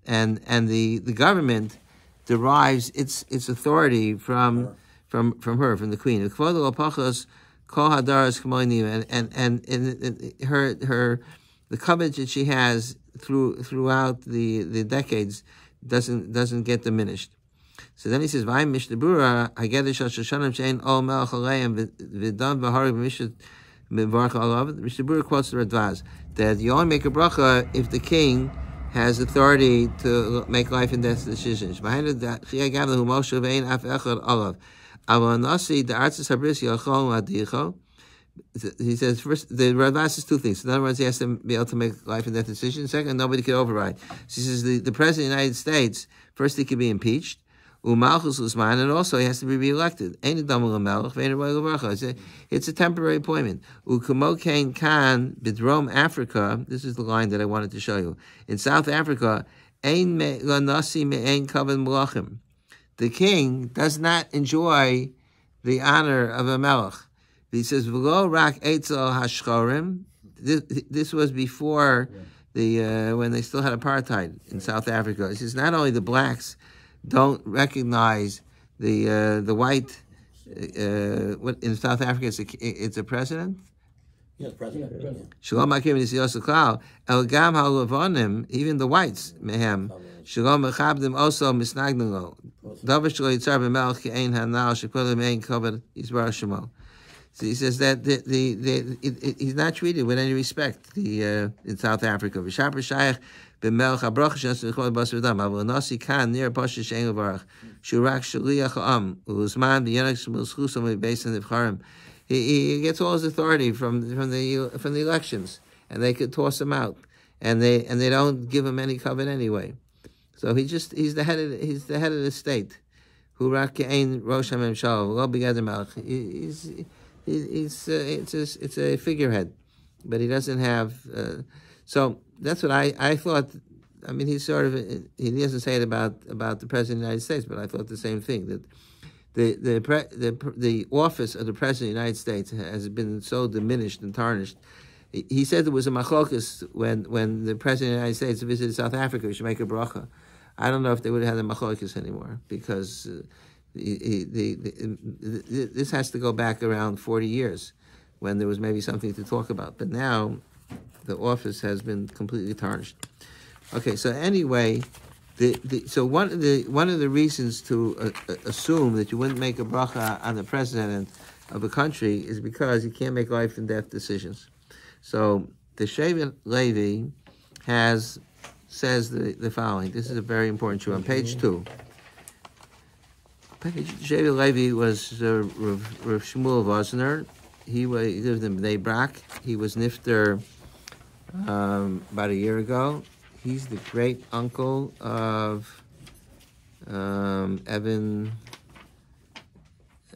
S1: And the government derives its authority from her, from the queen. And her the coverage that she has throughout the decades doesn't get diminished. So then he says, "Vayim mishnebura hagedish al shoshanim shein ol melech aleim v'dan v'hari b'mishut mivarach alav." Mishnebura quotes the Radvaz that you only make a bracha if the king has authority to make life and death decisions. Behind that, Chiyah Gavla hu Moshe ve'ein af echad alav. Aval nasi da'artzis habris yachol adicho. He says first the Radvaz says two things. In other words, he has to be able to make life and death decisions. Second, nobody can override. So he says the president of the United States, first he can be impeached, and also he has to be re-elected. It's a temporary appointment. Bidrom Africa, this is the line that I wanted to show you. In South Africa, the king does not enjoy the honor of a melech. He says, this was before when they still had apartheid in South Africa. He says not only the blacks don't recognize the white. What in South Africa? It's a president.
S3: Yes, president.
S1: Shalom Akim is Yosaklau. El Gam Halavonim, even the whites, mehem. Shalom Achabdim also misnagnalo. Davar Shlo Yitzar b'Melch Ke'ein Hanal Shekolim Ein Kavod Yisbar Shemo. So he says that he's not treated with any respect. In South Africa, v'shaper shayach b'melch habracha shenas v'chol basar dam. Avol nasi kan near pasha shein levarach shurak shliach ha'am u'uzman v'yenak shmulschusam v'beisan nevcharim. He gets all his authority from the elections, and they could toss him out, and they don't give him any covenant anyway. So he's the head of the state. Hu rak ke'ein rosh hamemshal v'lo b'gader malach. It's a figurehead, but he doesn't have. So that's what I thought. I mean, he doesn't say it about the president of the United States, but I thought the same thing, that the office of the president of the United States has been so diminished and tarnished. He said there was a machlokas when the president of the United States visited South Africa. We should make a bracha. I don't know if they would have had a machlokas anymore, because this has to go back around 40 years when there was maybe something to talk about. But now the office has been completely tarnished. Okay, so anyway, so one of the reasons to assume that you wouldn't make a bracha on the president of a country is because he can't make life and death decisions. So the Shevet Levi says the following. This is a very important issue on page 2. Shevet Levi was Rav Shmuel Vosner. He lived in Bnei Brak. He was nifter about a year ago. He's the great uncle of Evan.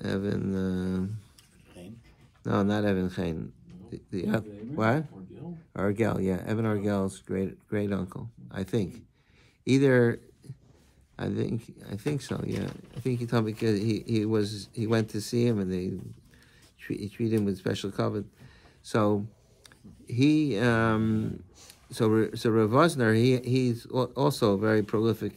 S1: No, not Evan Chain. What? Argel, yeah, Evan Argel's great uncle. I think. I think so. Yeah, I think he told me because he went to see him and they treat him with special covet. So he Rav Wosner, he's also very prolific.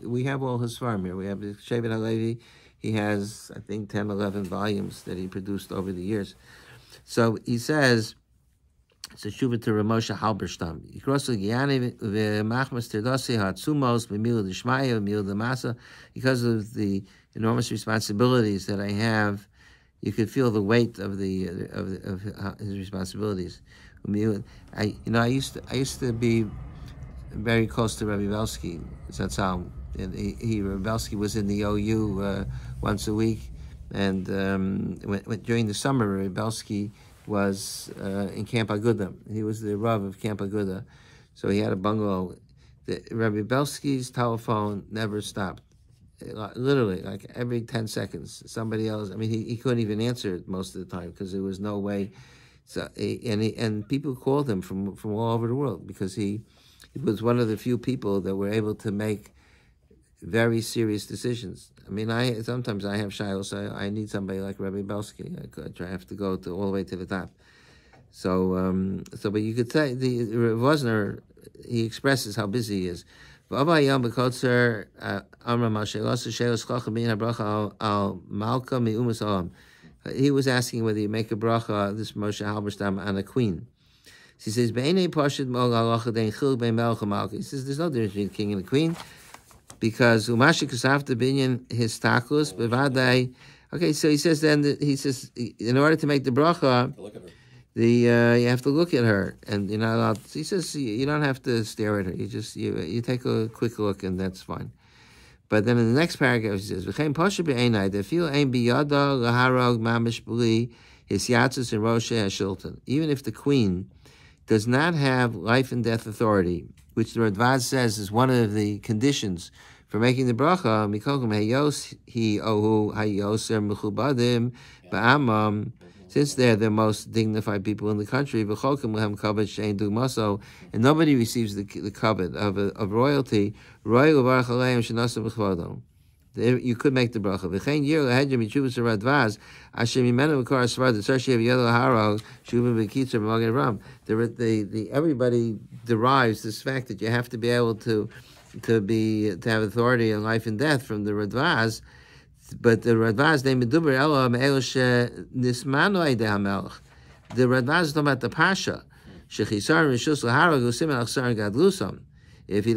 S1: We have all his farm here. We have the Shevet HaLevi. He has, I think, 10, 11 volumes that he produced over the years. So he says, it's a shuvah to Rav Moshe Halberstam. Because of the enormous responsibilities that I have, you could feel the weight of his responsibilities. I used to be very close to Rabbi Belsky. That's how. And Rabbi Belsky was in the OU once a week, and during the summer, Rabbi Belsky was in Camp Aguda. He was the Rav of Camp Aguda, so he had a bungalow. Rabbi Belsky's telephone never stopped. Literally, like every 10 seconds, somebody else. I mean, he couldn't even answer it most of the time because there was no way. So, and people called him from all over the world because he was one of the few people that were able to make very serious decisions. I mean, sometimes I have shilos, so I need somebody like Rabbi Belsky. I have to go all the way to the top. So, but you could say the Wosner, he expresses how busy he is. He was asking whether you make a bracha, this Moshe Halberstam, on a queen. He says, he says, there's no difference between a king and a queen, because okay, so he says in order to make the bracha, you have to look at her, and you're not allowed. He says you don't have to stare at her. You just you take a quick look, and that's fine. But then in the next paragraph he says, "V'chein pasha b'einai defil ein biyada laharog mamish b'li his yatzis and roshe hashilton." Even if the queen does not have life and death authority, which the Radvaz says is one of the conditions for making the bracha, mikokum hayos hi ohu hayoser mechubadim ba'amam. Since they're the most dignified people in the country, and nobody receives the covet of royalty, you could make the bracha. Everybody derives this fact that you have to be able to have authority in life and death from the Radvaz. But the Radvaz name Meduber Ela Me'eloshe Nismano Eideh HaMelech. The Radvaz is talking about the Pasha. Shechisar Rishus Laharag Usim Achsar Gadlusam. If he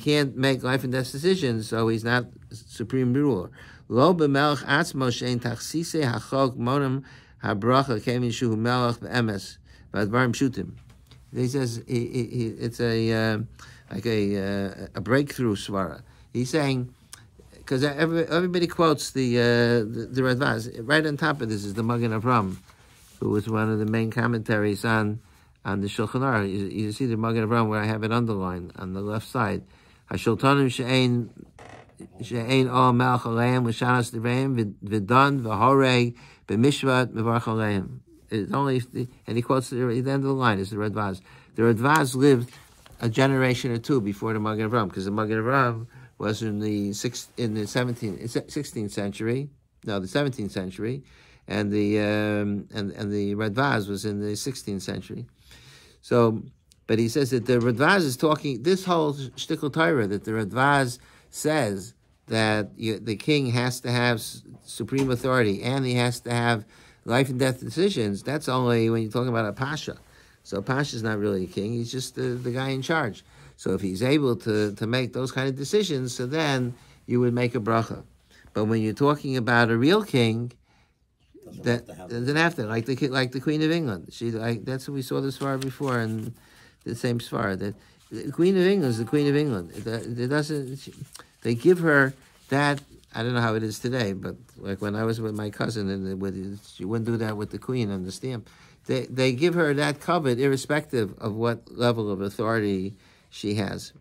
S1: can't make life and death decisions, so he's not supreme ruler. Lo b'melech atzmo shein tachsise hachok monim habracha kemin shu melech be'emes v'advarim shutim. He says it's a breakthrough svara. He's saying, because everybody quotes the Radvaz. Right on top of this is the Magen Avram, who was one of the main commentaries on the Shulchan Aruch. You see the Magen Avram where I have it underlined on the left side. Hashultanim she'ein all melech aleim l'shanas d'reim v'dan v'horei b'mishvat mevarch aleim. It's only and he quotes at the end of the line is the Radvaz. The Radvaz lived a generation or two before the Magen Avram, because the Magen Avram was in the 16th century, no, the 17th century, and the Radvaz was in the 16th century. So, but he says that the Radvaz is talking this whole shtickle Torah that the Radvaz says that the king has to have supreme authority and he has to have life and death decisions. That's only when you're talking about a pasha. So pasha is not really a king; he's just the guy in charge. So if he's able to make those kind of decisions, so then you would make a bracha. But when you're talking about a real king, that doesn't have to, like the Queen of England. That's what we saw this far before, and the same svara that the Queen of England is the Queen of England. They give her that. I don't know how it is today, but like when I was with my cousin, and she wouldn't do that with the Queen on the stamp. They give her that covet irrespective of what level of authority she has.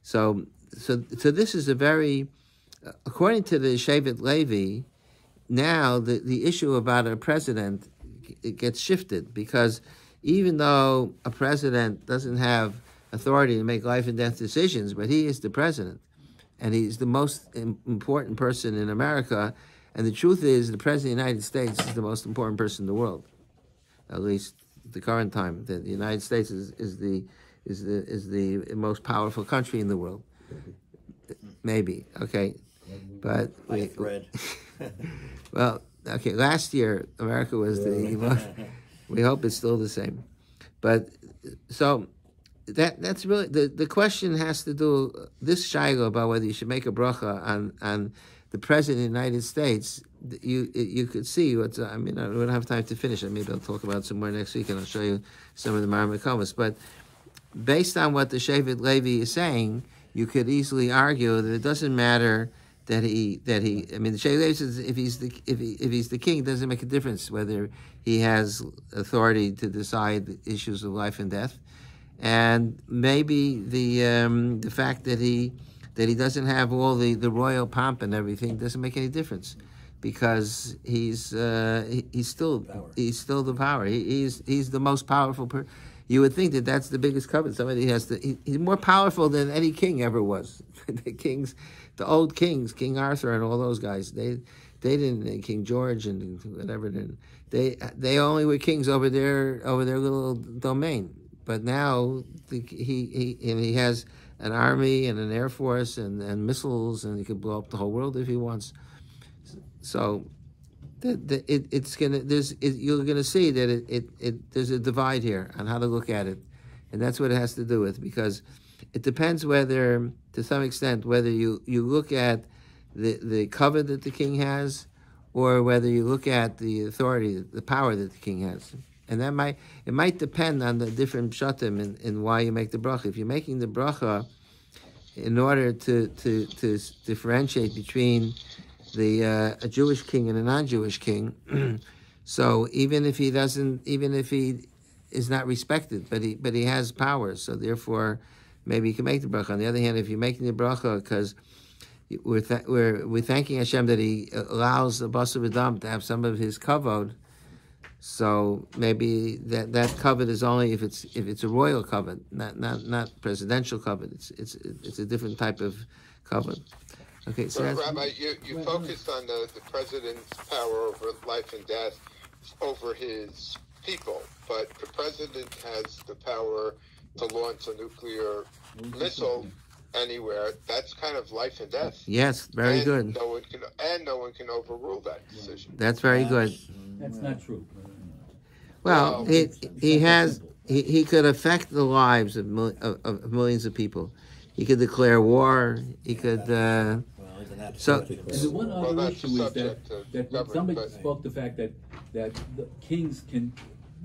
S1: So this is a very, according to the Shevet Levi, now the issue about a president, it gets shifted, because even though a president doesn't have authority to make life and death decisions, but he is the president, and he's the most important person in America, and the truth is the president of the United States is the most important person in the world, at least the current time. That the United States is the most powerful country in the world. Maybe, okay, but
S3: Like a thread.
S1: well, okay. Last year, America was the most. We hope it's still the same, but so that's really the question has to do this shiloh about whether you should make a bracha on the president of the United States. You could see what's. I mean, I don't have time to finish it. Maybe I'll talk about it some more next week, and I'll show you some of the Maramakomas. But based on what the Shevet Levi is saying, you could easily argue that it doesn't matter that he. I mean, the Shevet Levi says if he's the king, it doesn't make a difference whether he has authority to decide the issues of life and death, and maybe the fact that he doesn't have all the royal pomp and everything doesn't make any difference, because he's still the power. He's the most powerful. You would think that that's the biggest covenant. Somebody he's more powerful than any king ever was. The old kings, King Arthur and all those guys, they didn't. King George and whatever. They only were kings over their little domain. But now he has an army and an air force and missiles, and he could blow up the whole world if he wants. So you're gonna see that there's a divide here on how to look at it, and that's what it has to do with, because it depends whether, to some extent, whether you look at the cover that the king has, or whether you look at the authority, the power that the king has. And it might depend on the different pshatim in why you make the bracha. If you're making the bracha in order to differentiate between a Jewish king and a non-Jewish king, so even if he is not respected, but he has power, so therefore maybe you can make the bracha. On the other hand, if you're making the bracha because we're thanking Hashem that He allows the Basar V'Dam to have some of His kavod. So maybe that kavod is only if it's a royal kavod, not presidential kavod. It's a different type of kavod. Okay, so
S6: Rabbi, you focused on the president's power over life and death over his people, but the president has the power to launch a nuclear missile anywhere. That's kind of life and death.
S1: Yes, very good.
S6: No one can overrule that decision.
S1: That's very good.
S2: That's not true.
S1: Well, he could affect the lives of millions of people. He could declare war. He could. So
S2: the one other
S6: that's
S2: issue is
S6: subject to
S2: that
S6: government,
S2: somebody
S6: but-
S2: spoke the fact that the kings can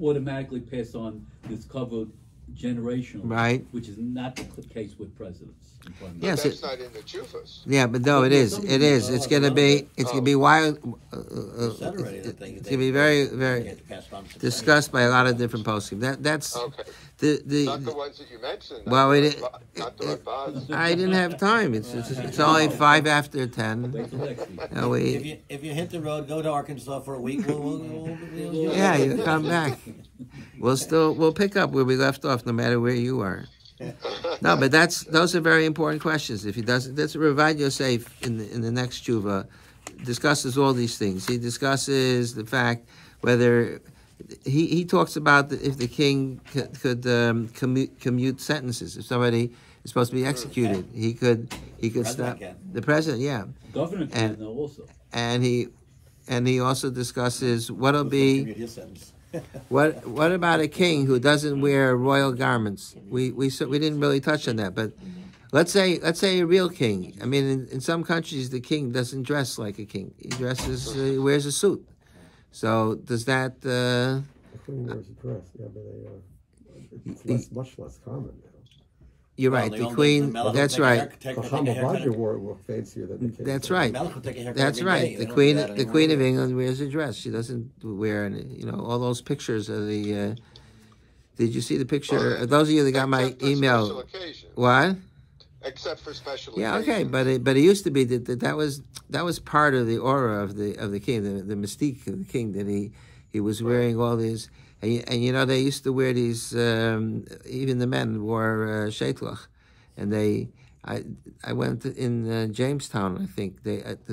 S2: automatically pass on this covered generational,
S1: Right.
S2: which is not the case with presidents.
S1: yes,
S6: That's not in the Jufas.
S1: yeah, but no, it is. It is. It's going to be. It's going to be wild.
S3: It's
S1: It's going to be very, very discussed by a lot of different posting. That's
S6: Okay. Not the
S1: the.
S6: ones that you mentioned.
S1: Well,
S6: Not the Rabbis.
S1: I didn't have time. It's only 5 after 10.
S2: Wait till next week.
S3: If you hit the road, go to Arkansas for a week. We'll
S1: Yeah, you come back. We'll pick up where we left off, no matter where you are. No, but those are very important questions. If he doesn't, that's what Ravad Yosef in the next tshuva discusses all these things. He discusses the fact whether he talks about if the king could commute sentences. If somebody is supposed to be executed, he could stop the president. Yeah,
S2: Governor can though also.
S1: and he also discusses what'll be.
S3: his sentence.
S1: What about a king who doesn't wear royal garments? We didn't really touch on that, but let's say a real king. I mean, in some countries the king doesn't dress like a king. He wears a suit. So does that?
S7: The queen wears a dress, yeah, but it's much less common now.
S1: You're right. The queen. That's right.
S7: Muhammad wore fancier than the king.
S1: That's right. That's right. The queen of England wears a dress. She doesn't wear any. All those pictures of the. Did you see the picture? Those of you that got my
S6: Except for
S1: email.
S6: special occasions.
S1: What?
S6: Except for special
S1: Yeah,
S6: occasions.
S1: okay, but it used to be that was part of the aura of the king, the mystique of the king, that he was wearing all these, and they used to wear these. Even the men wore sheitlach, and I went in Jamestown. I think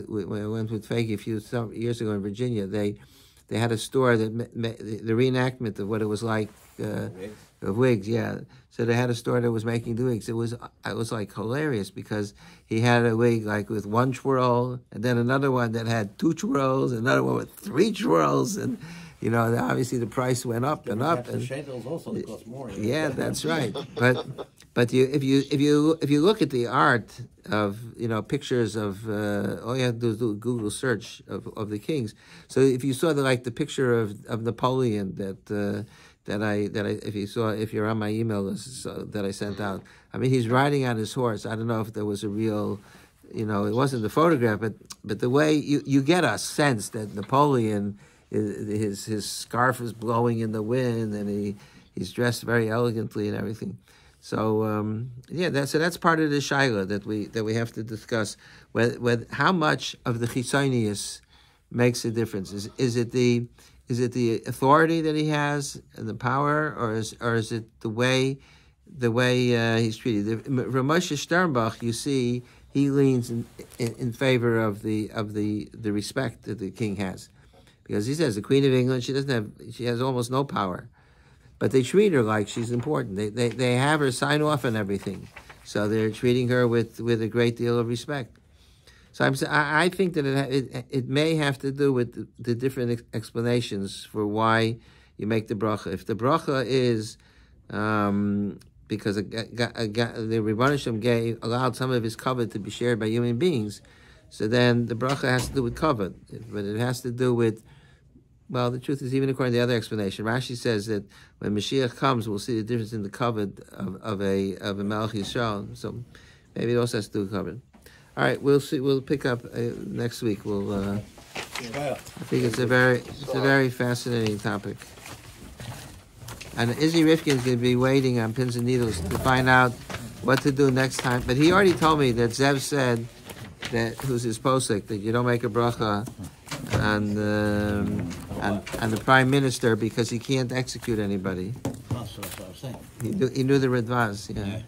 S1: when I went with Faggy some years ago in Virginia. They had a store that the reenactment of what it was like of wigs. Yeah, so they had a store that was making the wigs. It was like hilarious because he had a wig like with one twirl, and then another one that had two twirls, another one with three twirls, and obviously the price went up and up.
S3: The shingles also they cost more.
S1: Yeah, that's right. But if you look at the art of pictures of all you have to do is do a Google search of the kings. So if you saw the picture of Napoleon if you're on my email list that I sent out, I mean he's riding on his horse. I don't know if there was a real, it wasn't the photograph, but the way you get a sense that Napoleon. His scarf is blowing in the wind, and he's dressed very elegantly and everything. So that's part of the shaila that we have to discuss. With how much of the chisonius makes a difference? Is it the authority that he has and the power, or is it the way he's treated? Ramosha Sternbach, you see, he leans in favor of the respect that the king has. Because he says the Queen of England, she has almost no power, but they treat her like she's important. They have her sign off on everything, so they're treating her with a great deal of respect. So I think that it may have to do with the different explanations for why you make the bracha. If the bracha is because the Rebbeinu Shem allowed some of his covet to be shared by human beings, so then the bracha has to do with covet, but it has to do with. Well, the truth is, even according to the other explanation, Rashi says that when Mashiach comes, we'll see the difference in the covet of a Melech Yisrael. So maybe it also has to do with covet. All right, we'll see. We'll pick up next week. I think it's a very fascinating topic. And Izzy Rifkin's going to be waiting on pins and needles to find out what to do next time. But he already told me that Zev said that, who's his posek, that you don't make a bracha on the prime minister because he can't execute anybody.
S3: That's what I was saying.
S1: He knew the Radvaz, yeah.